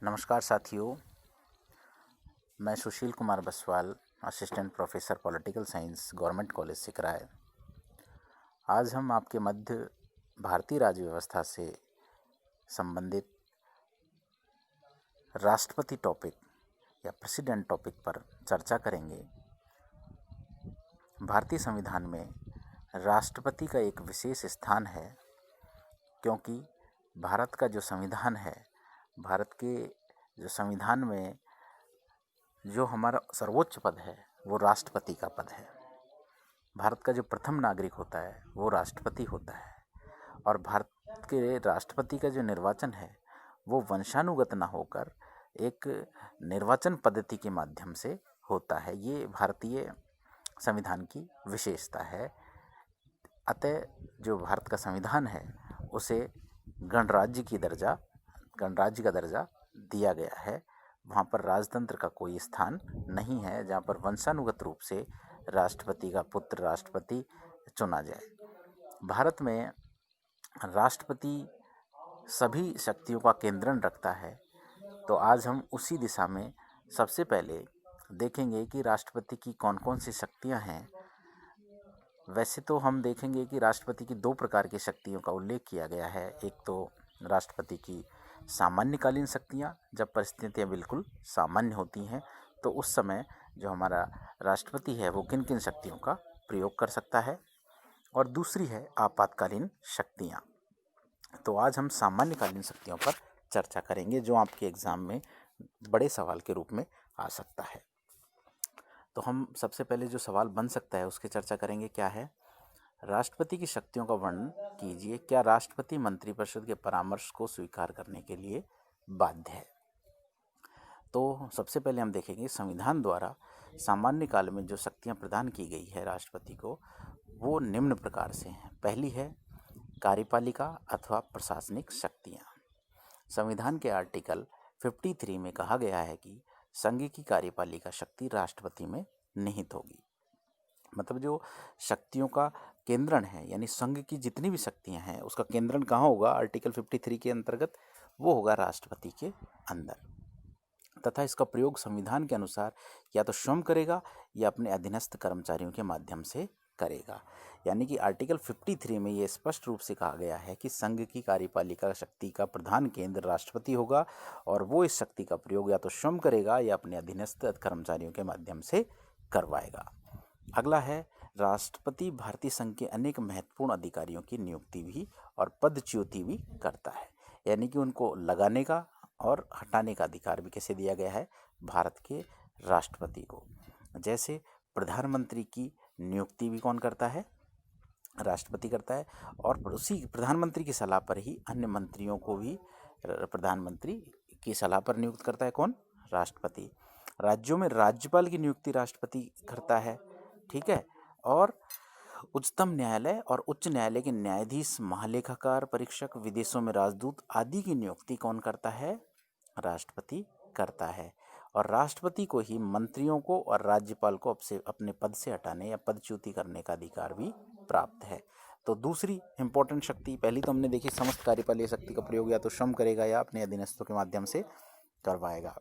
नमस्कार साथियों, मैं Sushil Kumar Baswal, assistant professor political science, government college Sikrai. आज हम आपके मध्य भारतीय राज्य व्यवस्था से संबंधित राष्ट्रपति टॉपिक या प्रेसिडेंट टॉपिक पर चर्चा करेंगे। भारतीय संविधान में राष्ट्रपति का एक विशेष स्थान है, क्योंकि भारत का जो संविधान है, भारत के जो संविधान में जो हमारा सर्वोच्च पद है वो राष्ट्रपति का पद है। भारत का जो प्रथम नागरिक होता है वो राष्ट्रपति होता है, और भारत के राष्ट्रपति का जो निर्वाचन है वो वंशानुगत ना होकर एक निर्वाचन पद्धति के माध्यम से होता है। ये भारतीय संविधान की विशेषता है। अतः जो भारत का संविधान है उसे गणराज्य का दर्जा दिया गया है। वहाँ पर राजतंत्र का कोई स्थान नहीं है जहाँ पर वंशानुगत रूप से राष्ट्रपति का पुत्र राष्ट्रपति चुना जाए। भारत में राष्ट्रपति सभी शक्तियों का केंद्रण रखता है। तो आज हम उसी दिशा में सबसे पहले देखेंगे कि राष्ट्रपति की कौन कौन सी शक्तियाँ हैं। वैसे तो हम देखेंगे कि राष्ट्रपति की दो प्रकार की शक्तियों का उल्लेख किया गया है। एक तो राष्ट्रपति की सामान्यकालीन शक्तियाँ, जब परिस्थितियाँ बिल्कुल सामान्य होती हैं तो उस समय जो हमारा राष्ट्रपति है वो किन किन शक्तियों का प्रयोग कर सकता है, और दूसरी है आपातकालीन शक्तियाँ। तो आज हम सामान्यकालीन शक्तियों पर चर्चा करेंगे, जो आपके एग्ज़ाम में बड़े सवाल के रूप में आ सकता है। तो हम सबसे पहले जो सवाल बन सकता है उसकी चर्चा करेंगे। क्या है? राष्ट्रपति की शक्तियों का वर्णन कीजिए। क्या राष्ट्रपति मंत्रिपरिषद के परामर्श को स्वीकार करने के लिए बाध्य है? तो सबसे पहले हम देखेंगे संविधान द्वारा सामान्य काल में जो शक्तियां प्रदान की गई है राष्ट्रपति को, वो निम्न प्रकार से हैं। पहली है कार्यपालिका अथवा प्रशासनिक शक्तियाँ। संविधान के आर्टिकल 53 में कहा गया है कि संघ की कार्यपालिका शक्ति राष्ट्रपति में निहित होगी। मतलब जो शक्तियों का केंद्रण है, यानी संघ की जितनी भी शक्तियां हैं उसका केंद्रण कहाँ होगा आर्टिकल 53 के अंतर्गत? वो होगा राष्ट्रपति के अंदर, तथा इसका प्रयोग संविधान के अनुसार या तो स्वयं करेगा या अपने अधीनस्थ कर्मचारियों के माध्यम से करेगा। यानी कि आर्टिकल 53 में ये स्पष्ट रूप से कहा गया है कि संघ की कार्यपालिका शक्ति का प्रधान केंद्र राष्ट्रपति होगा, और वो इस शक्ति का प्रयोग या तो स्वयं करेगा या अपने अधीनस्थ कर्मचारियों के माध्यम से करवाएगा। अगला है राष्ट्रपति भारतीय संघ के अनेक महत्वपूर्ण अधिकारियों की नियुक्ति भी और पदच्युति भी करता है। यानी कि उनको लगाने का और हटाने का अधिकार भी कैसे दिया गया है? भारत के राष्ट्रपति को। जैसे प्रधानमंत्री की नियुक्ति भी कौन करता है? राष्ट्रपति करता है, और उसी प्रधानमंत्री की सलाह पर ही अन्य मंत्रियों को भी प्रधानमंत्री की सलाह पर नियुक्त करता है। कौन? राष्ट्रपति। राज्यों में राज्यपाल की नियुक्ति राष्ट्रपति करता है, ठीक है। और उच्चतम न्यायालय और उच्च न्यायालय के न्यायाधीश, महालेखाकार, परीक्षक, विदेशों में राजदूत आदि की नियुक्ति कौन करता है? राष्ट्रपति करता है। और राष्ट्रपति को ही मंत्रियों को और राज्यपाल को अपने पद से हटाने या पदच्युति करने का अधिकार भी प्राप्त है। तो दूसरी इंपॉर्टेंट शक्ति, पहली तो हमने देखी समस्त कार्यपालिक शक्ति का प्रयोग या तो स्वयं करेगा या अपने अधीनस्थों के माध्यम से करवाएगा।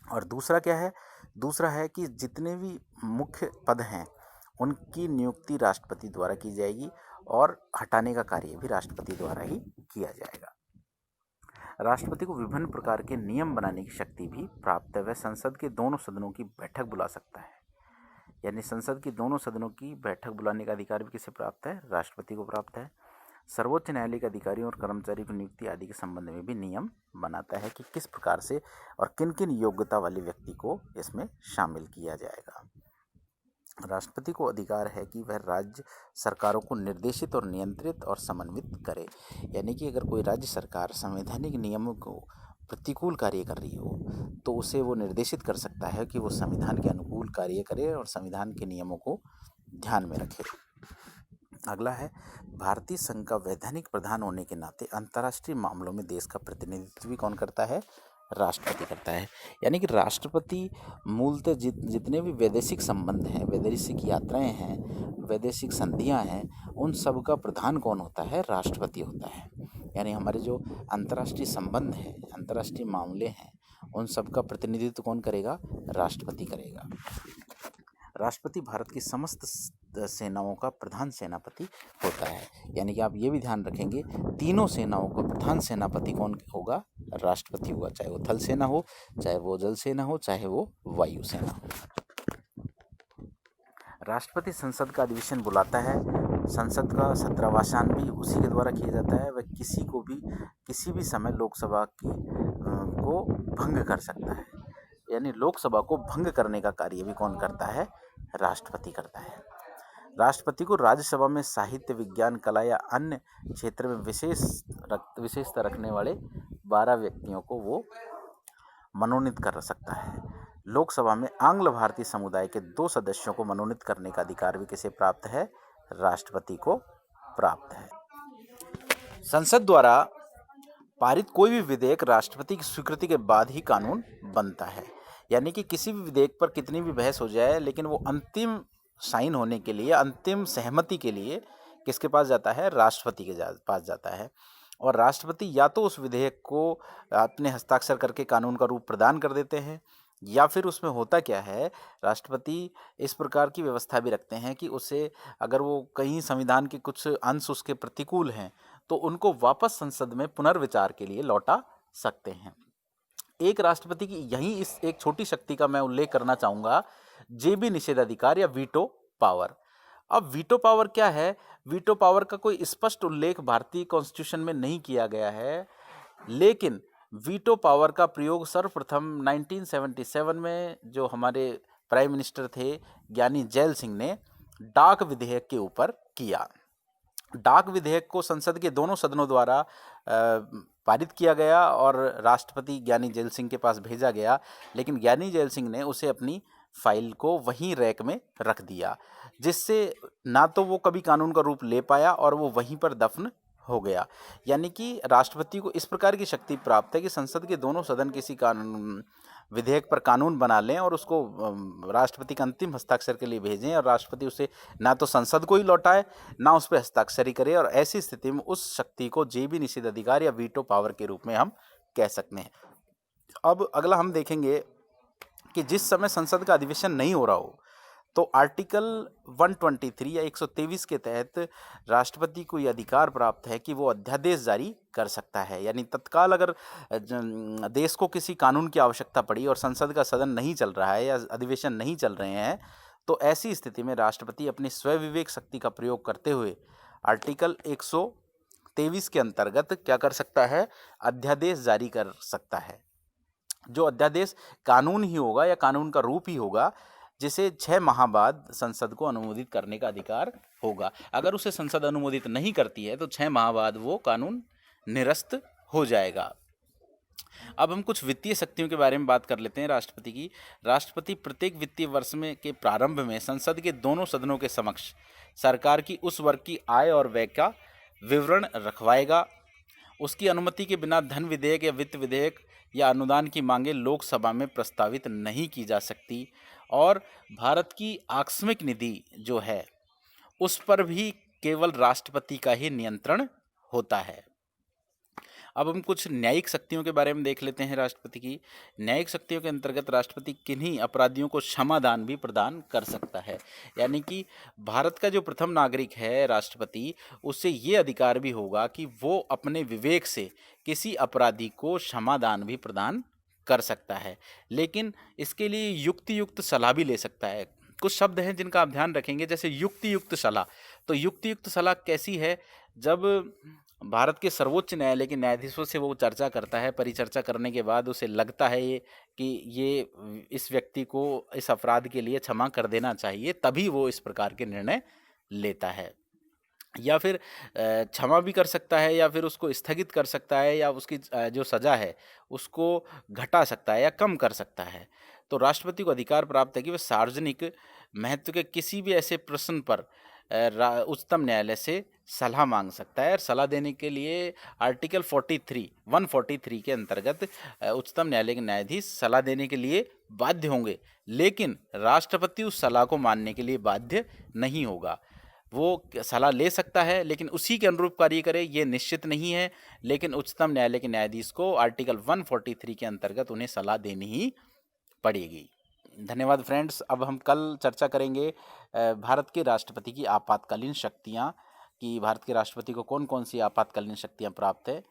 और दूसरा क्या है? दूसरा है कि जितने भी मुख्य पद हैं उनकी नियुक्ति राष्ट्रपति द्वारा की जाएगी, और हटाने का कार्य भी राष्ट्रपति द्वारा ही किया जाएगा। राष्ट्रपति को विभिन्न प्रकार के नियम बनाने की शक्ति भी प्राप्त है। वह संसद के दोनों सदनों की बैठक बुला सकता है। यानी संसद की दोनों सदनों की बैठक बुलाने का अधिकार भी किसे प्राप्त है? राष्ट्रपति को प्राप्त है। सर्वोच्च न्यायालय के अधिकारियों और कर्मचारियों की नियुक्ति आदि के संबंध में भी नियम बनाता है कि किस प्रकार से और किन किन योग्यता वाले व्यक्ति को इसमें शामिल किया जाएगा। राष्ट्रपति को अधिकार है कि वह राज्य सरकारों को निर्देशित और नियंत्रित और समन्वित करे। यानी कि अगर कोई राज्य सरकार संवैधानिक नियमों को प्रतिकूल कार्य कर रही हो तो उसे वो निर्देशित कर सकता है कि वो संविधान के अनुकूल कार्य करे और संविधान के नियमों को ध्यान में रखे। अगला है भारतीय संघ का वैधानिक प्रधान होने के नाते अंतर्राष्ट्रीय मामलों में देश का प्रतिनिधित्व भी कौन करता है? राष्ट्रपति करता है। यानी कि राष्ट्रपति मूलतः जितने भी वैदेशिक संबंध हैं, वैदेशिक यात्राएं हैं, वैदेशिक संधियां हैं, उन सब का प्रधान कौन होता है? राष्ट्रपति होता है। यानी हमारे जो अंतर्राष्ट्रीय संबंध हैं, अंतर्राष्ट्रीय मामले हैं, उन सब का प्रतिनिधित्व कौन करेगा? राष्ट्रपति करेगा। राष्ट्रपति भारत की समस्त सेनाओं का प्रधान सेनापति होता है। यानी कि आप ये भी ध्यान रखेंगे, तीनों सेनाओं का प्रधान सेनापति कौन होगा? राष्ट्रपति होगा, चाहे वो थल सेना हो, चाहे वो जल सेना हो, चाहे वो वायु सेना हो। राष्ट्रपति संसद का अधिवेशन बुलाता है। संसद का 17वां वाचन भी उसी के द्वारा किया जाता है। वह किसी भी समय लोकसभा को भंग कर सकता है। यानी लोकसभा को भंग करने का कार्य भी कौन करता है? राष्ट्रपति करता है। राष्ट्रपति को राज्यसभा में साहित्य, विज्ञान, कला या अन्य क्षेत्र में विशेषता रखने वाले 12 व्यक्तियों को वो मनोनीत कर सकता है। लोकसभा में आंग्ल भारतीय समुदाय के 2 सदस्यों को मनोनीत करने का अधिकार भी किसे प्राप्त है? राष्ट्रपति को प्राप्त है। संसद द्वारा पारित कोई भी विधेयक राष्ट्रपति की स्वीकृति के बाद ही कानून बनता है। यानी कि किसी भी विधेयक पर कितनी भी बहस हो जाए, लेकिन वो अंतिम साइन होने के लिए, अंतिम सहमति के लिए किसके पास जाता है? राष्ट्रपति के पास जाता है। और राष्ट्रपति या तो उस विधेयक को अपने हस्ताक्षर करके कानून का रूप प्रदान कर देते हैं, या फिर उसमें होता क्या है, राष्ट्रपति इस प्रकार की व्यवस्था भी रखते हैं कि उसे, अगर वो कहीं संविधान के कुछ अंश उसके प्रतिकूल हैं, तो उनको वापस संसद में पुनर्विचार के लिए लौटा सकते हैं। एक राष्ट्रपति की यही इस एक छोटी शक्ति का मैं उल्लेख करना चाहूँगा, जेबी निषेधाधिकार या वीटो पावर। अब वीटो पावर क्या है? वीटो पावर का कोई स्पष्ट उल्लेख भारतीय कॉन्स्टिट्यूशन में नहीं किया गया है, लेकिन वीटो पावर का प्रयोग सर्वप्रथम 1977 में जो हमारे प्राइम मिनिस्टर थे ज्ञानी जैल सिंह ने डाक विधेयक के ऊपर किया। डाक विधेयक को संसद के दोनों सदनों द्वारा पारित किया गया और राष्ट्रपति ज्ञानी जैल सिंह के पास भेजा गया, लेकिन ज्ञानी जैल सिंह ने उसे अपनी फाइल को वहीं रैक में रख दिया, जिससे ना तो वो कभी कानून का रूप ले पाया और वो वहीं पर दफन हो गया। यानी कि राष्ट्रपति को इस प्रकार की शक्ति प्राप्त है कि संसद के दोनों सदन किसी कानून विधेयक पर कानून बना लें और उसको राष्ट्रपति के अंतिम हस्ताक्षर के लिए भेजें, और राष्ट्रपति उसे ना तो संसद को ही लौटाए, ना उस पर हस्ताक्षरी करे। और ऐसी स्थिति में उस शक्ति को जेबी निषेधाधिकार या वीटो पावर के रूप में हम कह सकते हैं। अब अगला हम देखेंगे कि जिस समय संसद का अधिवेशन नहीं हो रहा हो, तो आर्टिकल 123 या 123 के तहत राष्ट्रपति को यह अधिकार प्राप्त है कि वो अध्यादेश जारी कर सकता है। यानी तत्काल अगर देश को किसी कानून की आवश्यकता पड़ी और संसद का सदन नहीं चल रहा है या अधिवेशन नहीं चल रहे हैं, तो ऐसी स्थिति में राष्ट्रपति अपनी स्वविवेक शक्ति का प्रयोग करते हुए आर्टिकल 123 के अंतर्गत क्या कर सकता है? अध्यादेश जारी कर सकता है। जो अध्यादेश कानून ही होगा या कानून का रूप ही होगा, जिसे 6 माह बाद संसद को अनुमोदित करने का अधिकार होगा। अगर उसे संसद अनुमोदित नहीं करती है तो 6 माह बाद वो कानून निरस्त हो जाएगा। अब हम कुछ वित्तीय शक्तियों के बारे में बात कर लेते हैं राष्ट्रपति की। राष्ट्रपति प्रत्येक वित्तीय वर्ष में के प्रारंभ में संसद के दोनों सदनों के समक्ष सरकार की उस वर्ष की आय और व्यय का विवरण रखवाएगा। उसकी अनुमति के बिना धन विधेयक या वित्त विधेयक या अनुदान की मांगें लोकसभा में प्रस्तावित नहीं की जा सकती, और भारत की आकस्मिक निधि जो है उस पर भी केवल राष्ट्रपति का ही नियंत्रण होता है। अब हम कुछ न्यायिक शक्तियों के बारे में देख लेते हैं राष्ट्रपति की। न्यायिक शक्तियों के अंतर्गत राष्ट्रपति किन्हीं अपराधियों को क्षमादान भी प्रदान कर सकता है। यानी कि भारत का जो प्रथम नागरिक है राष्ट्रपति, उससे ये अधिकार भी होगा कि वो अपने विवेक से किसी अपराधी को क्षमादान भी प्रदान कर सकता है, लेकिन इसके लिए युक्तियुक्त सलाह भी ले सकता है। कुछ शब्द हैं जिनका आप ध्यान रखेंगे, जैसे युक्तियुक्त सलाह। तो युक्तियुक्त सलाह कैसी है? जब भारत के सर्वोच्च न्यायालय के न्यायाधीशों से वो चर्चा करता है, परिचर्चा करने के बाद उसे लगता है ये इस व्यक्ति को इस अपराध के लिए क्षमा कर देना चाहिए, तभी वो इस प्रकार के निर्णय लेता है। या फिर क्षमा भी कर सकता है, या फिर उसको स्थगित कर सकता है, या उसकी जो सज़ा है उसको घटा सकता है या कम कर सकता है। तो राष्ट्रपति को अधिकार प्राप्त है कि वह सार्वजनिक महत्व के किसी भी ऐसे प्रश्न पर उच्चतम न्यायालय से सलाह मांग सकता है। और सलाह देने के लिए आर्टिकल 143 के अंतर्गत उच्चतम न्यायालय के न्यायाधीश सलाह देने के लिए बाध्य होंगे, लेकिन राष्ट्रपति उस सलाह को मानने के लिए बाध्य नहीं होगा। वो सलाह ले सकता है, लेकिन उसी के अनुरूप कार्य करे ये निश्चित नहीं है। लेकिन उच्चतम न्यायालय के न्यायाधीश को आर्टिकल 143 के अंतर्गत उन्हें सलाह देनी ही पड़ेगी। धन्यवाद फ्रेंड्स। अब हम कल चर्चा करेंगे भारत के राष्ट्रपति की आपातकालीन शक्तियाँ, कि भारत के राष्ट्रपति को कौन कौन सी आपातकालीन शक्तियाँ प्राप्त है।